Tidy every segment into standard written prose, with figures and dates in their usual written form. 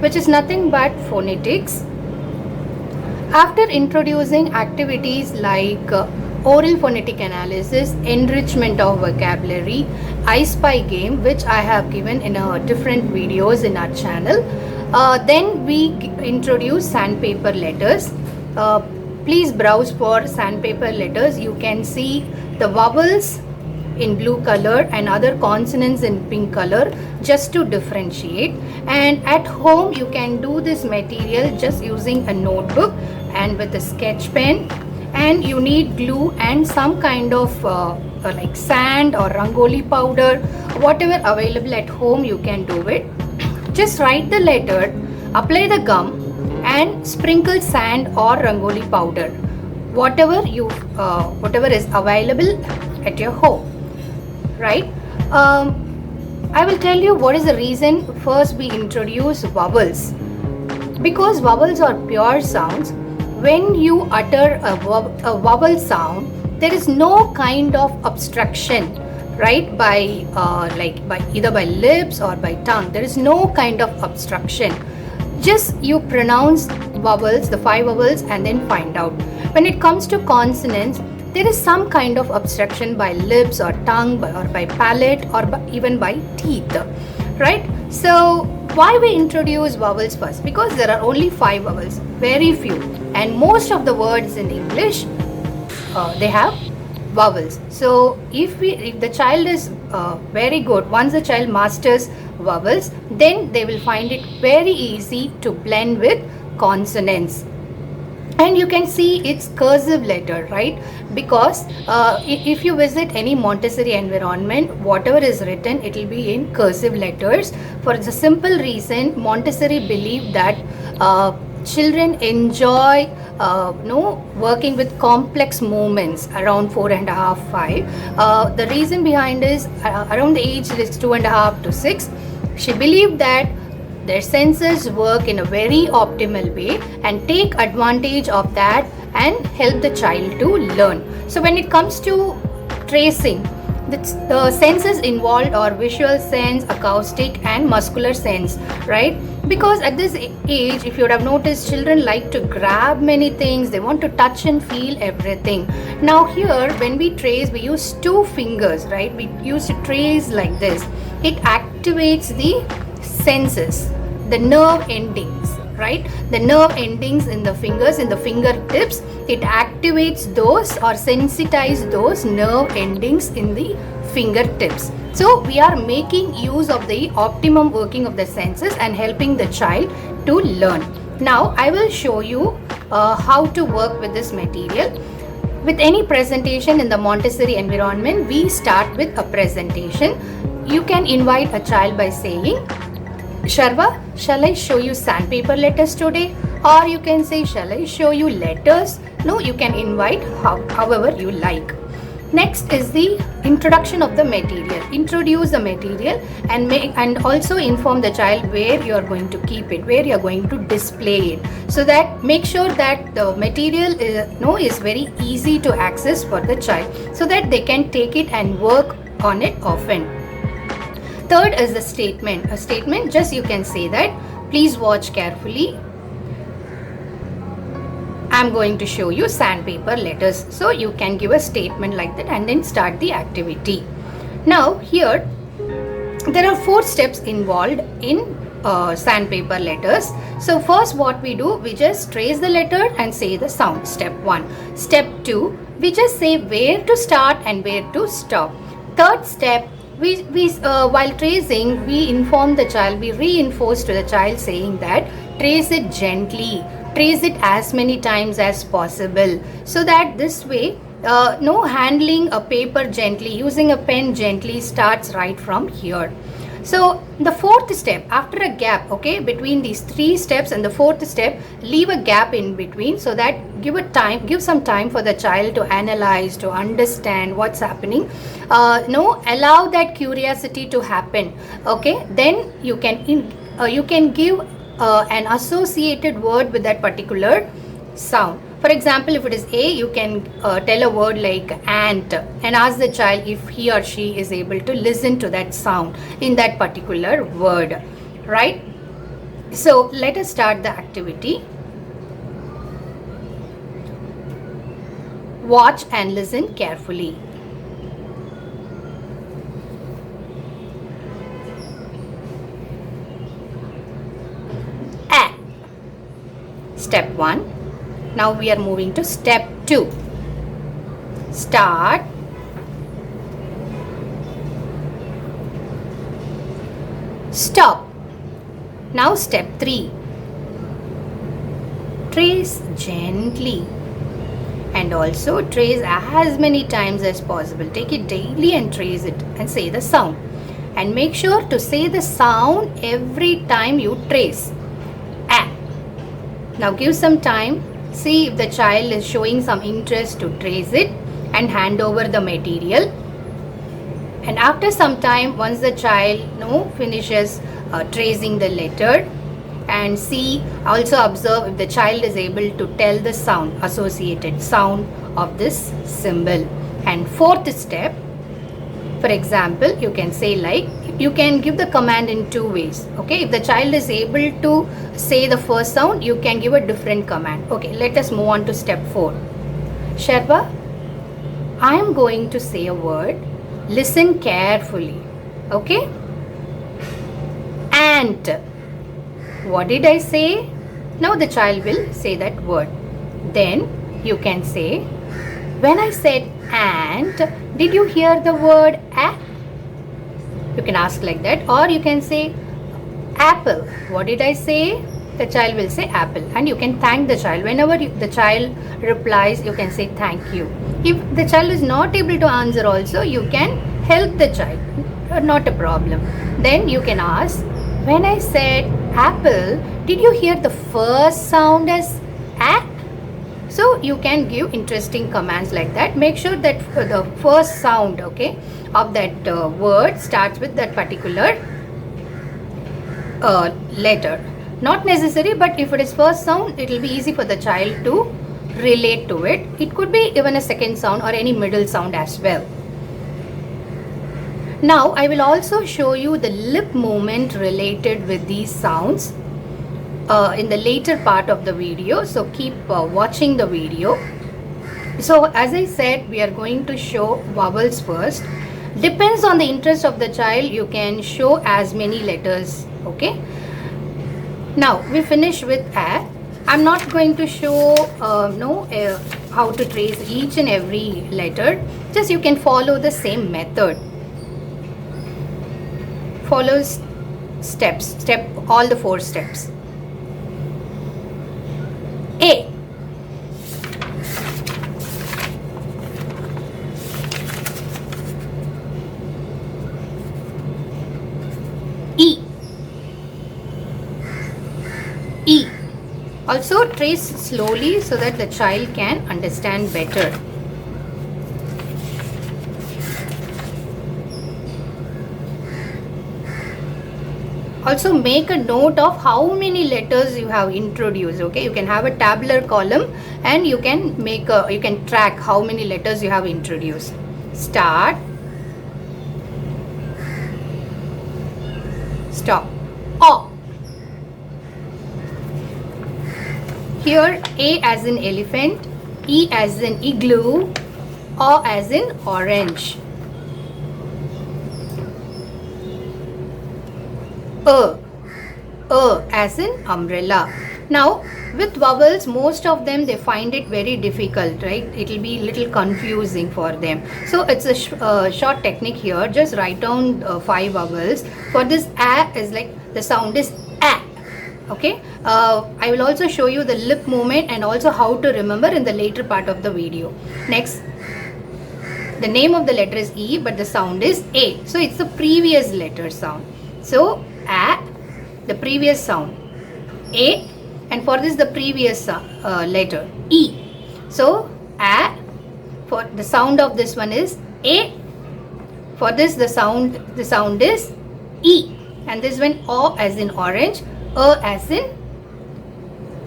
which is nothing but phonetics. After introducing activities like oral phonetic analysis, enrichment of vocabulary, I Spy game, which I have given in different videos in our channel, then we introduce sandpaper letters. Please browse for sandpaper letters. You can see the vowels in blue color and other consonants in pink color, just to differentiate. And at home you can do this material just using a notebook and with a sketch pen, and you need glue and some kind of like sand or rangoli powder, whatever available at home you can do it. Just write the letter, apply the gum and sprinkle sand or rangoli powder, whatever is available at your home, right? I will tell you what is the reason first we introduce vowels. Because vowels are pure sounds. When you utter a vowel sound, there is no kind of obstruction, right? By either by lips or by tongue. There is no kind of obstruction. Just you pronounce vowels, the 5 vowels, and then find out. When it comes to consonants, there is some kind of obstruction by lips or tongue or by palate or even by teeth, right? So why we introduce vowels first? Because there are only 5 vowels, very few, and most of the words in English they have vowels. So if the child is very good, once the child masters vowels, then they will find it very easy to blend with consonants. And you can see it's cursive letter, right? Because if you visit any Montessori environment, whatever is written, it will be in cursive letters. For the simple reason, Montessori believe that children enjoy working with complex movements around 4.5, 5. The reason behind is around the age is 2.5 to 6. She believed that their senses work in a very optimal way and take advantage of that and help the child to learn. So when it comes to tracing, the senses involved are visual sense, acoustic and muscular sense, right? Because at this age, if you would have noticed, children like to grab many things, they want to touch and feel everything. Now here when we trace, we use 2 fingers, right? We use to trace like this. It activates the senses, the nerve endings, right? The nerve endings in the fingers, in the fingertips, it activates those or sensitize those nerve endings in the fingertips. So we are making use of the optimum working of the senses and helping the child to learn. Now I will show you how to work with this material. With any presentation in the Montessori environment, we start with a presentation. You can invite a child by saying, Sharva, shall I show you sandpaper letters today? Or you can say, shall I show you letters? No, you can invite however you like. Next is the introduction of the material. Introduce the material and also inform the child where you are going to keep it, where you are going to display it. So that make sure that the material is very easy to access for the child, so that they can take it and work on it often. Third is the statement. A statement, just you can say that, please watch carefully. I'm going to show you sandpaper letters. So you can give a statement like that and then start the activity. Now here there are 4 steps involved in sandpaper letters. So first what we do, we just trace the letter and say the sound. Step 1. Step 2, we just say where to start and where to stop. Third step, we while tracing, we inform the child, we reinforce to the child saying that trace it gently, trace it as many times as possible, so that this way handling a paper gently, using a pen gently starts right from here. So the 4th step, after a gap, okay, between these 3 steps and the 4th step, leave a gap in between, so that give some time for the child to analyze, to understand what's happening. Allow that curiosity to happen. Okay, then you can give an associated word with that particular sound. For example, if it is A, you can tell a word like ant and ask the child if he or she is able to listen to that sound in that particular word, right? So let us start the activity. Watch and listen carefully. A. Step 1. Now we are moving to step 2. Start. Stop. Now step 3. Trace gently. And also trace as many times as possible. Take it daily and trace it and say the sound. And make sure to say the sound every time you trace. A. Now give some time. See if the child is showing some interest to trace it and hand over the material. And after some time, once the child finishes tracing the letter, and see, also observe if the child is able to tell the sound, associated sound of this symbol. And fourth step, for example, you can say like, you can give the command in 2 ways. Okay, if the child is able to say the first sound, you can give a different command. Okay, let us move on to step 4. Sherpa, I am going to say a word. Listen carefully. Okay? Ant. What did I say? Now the child will say that word. Then you can say, when I said ant, did you hear the word a? You can ask like that, or you can say apple. What did I say? The child will say apple, and you can thank the child. Whenever the child replies, you can say thank you. If the child is not able to answer also, you can help the child. Not a problem. Then you can ask, when I said apple, did you hear the first sound as a? So you can give interesting commands like that. Make sure that the first sound, okay, of that word starts with that particular letter. Not necessary, but if it is first sound, it will be easy for the child to relate to it. It could be even a second sound or any middle sound as well. Now I will also show you the lip movement related with these sounds in the later part of the video. So keep watching the video. So as I said, we are going to show vowels first. Depends on the interest of the child, you can show as many letters. Okay. Now we finish with a. I'm not going to show how to trace each and every letter. Just you can follow the same method. Follows all the 4 steps. A. E. E. Also trace slowly so that the child can understand better. Also make a note of how many letters you have introduced. Okay, you can have a tabular column and you can track how many letters you have introduced. Start. Stop. O. Here A as in elephant, E as in igloo, O as in orange. As in umbrella. Now with vowels, most of them they find it very difficult, right? It will be little confusing for them. So it's a short technique here. Just write down 5 vowels. For this a is like the sound is a. Okay. I will also show you the lip movement and also how to remember in the later part of the video. Next, the name of the letter is E, but the sound is A. So it's the previous letter sound. So a, the previous sound, A, and for this the previous letter E. So a, for the sound of this one is A. For this the sound is E, and this one O as in orange, as in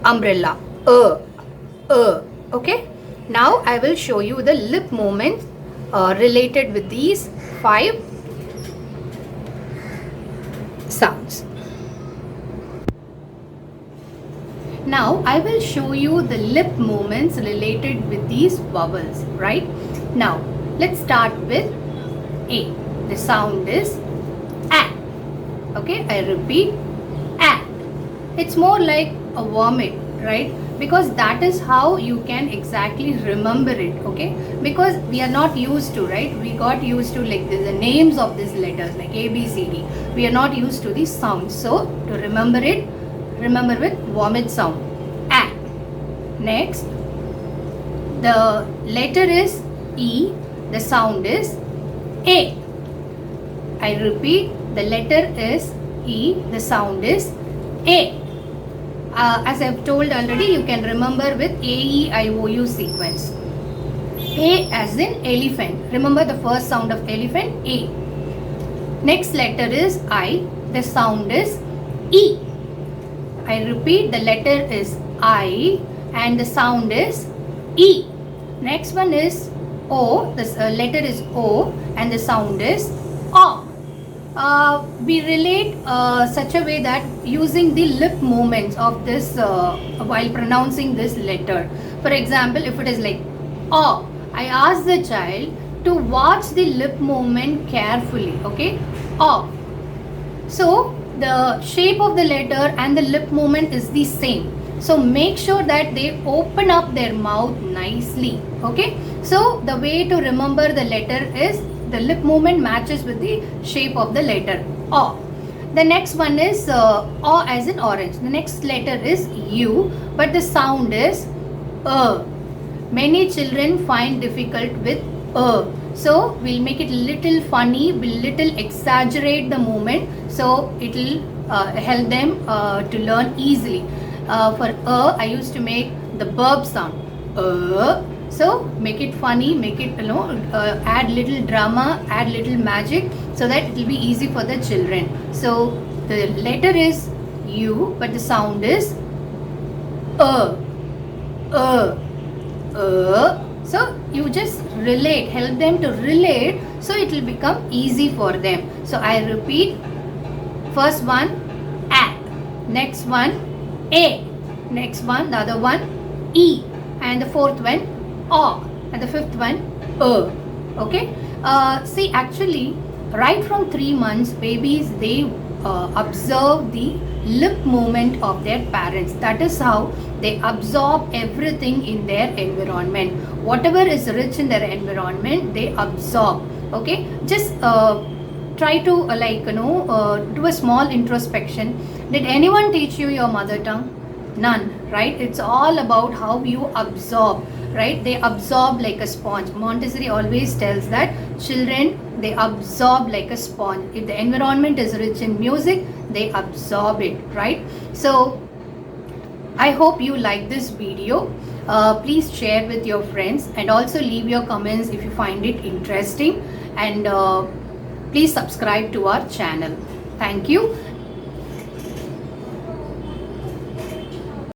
umbrella. Okay. Now I will show you the lip movement related with these 5 sounds. Now I will show you the lip movements related with these vowels, right? Now let's start with A. The sound is A. Okay, I repeat A. It's more like a vomit, right? Because that is how you can exactly remember it, okay? Because we are not used to, right? We got used to like the names of these letters like A, B, C, D. We are not used to these sounds. So to remember it, remember with vomit sound. A. Next, the letter is E. The sound is A. I repeat, the letter is E. The sound is A. As I've told already, you can remember with AEIOU sequence. A as in elephant. Remember the first sound of elephant? A. Next letter is I. The sound is E. I repeat, the letter is I and the sound is E. Next one is O. The letter is O and the sound is O. We relate such a way that using the lip movements of this while pronouncing this letter. For example, if it is like O, I ask the child to watch the lip movement carefully. Okay, O. So the shape of the letter and the lip movement is the same. So make sure that they open up their mouth nicely. Okay, so the way to remember the letter is the lip movement matches with the shape of the letter O. The next one is O as in orange. The next letter is U, but the sound is Many children find difficult with so we'll make it little funny, we'll little exaggerate the movement, so it will help them to learn easily. For I used to make the verb sound. So make it funny, make it add little drama, add little magic, so that it will be easy for the children. So the letter is U, but the sound is so you just relate, help them to relate, so it will become easy for them. So I repeat, first one A, next one A, next one, the other one E, and the fourth one O, and the fifth one okay. See, actually right from 3 months babies, they observe the lip movement of their parents. That is how they absorb everything in their environment. Whatever is rich in their environment, they absorb. Okay, just try to do a small introspection. Did anyone teach you your mother tongue? None, right? It's all about how you absorb, right? They absorb like a sponge. Montessori always tells that children, they absorb like a sponge. If the environment is rich in music, they absorb it, right? So I hope you like this video. Please share with your friends and also leave your comments if you find it interesting, and please subscribe to our channel. Thank you.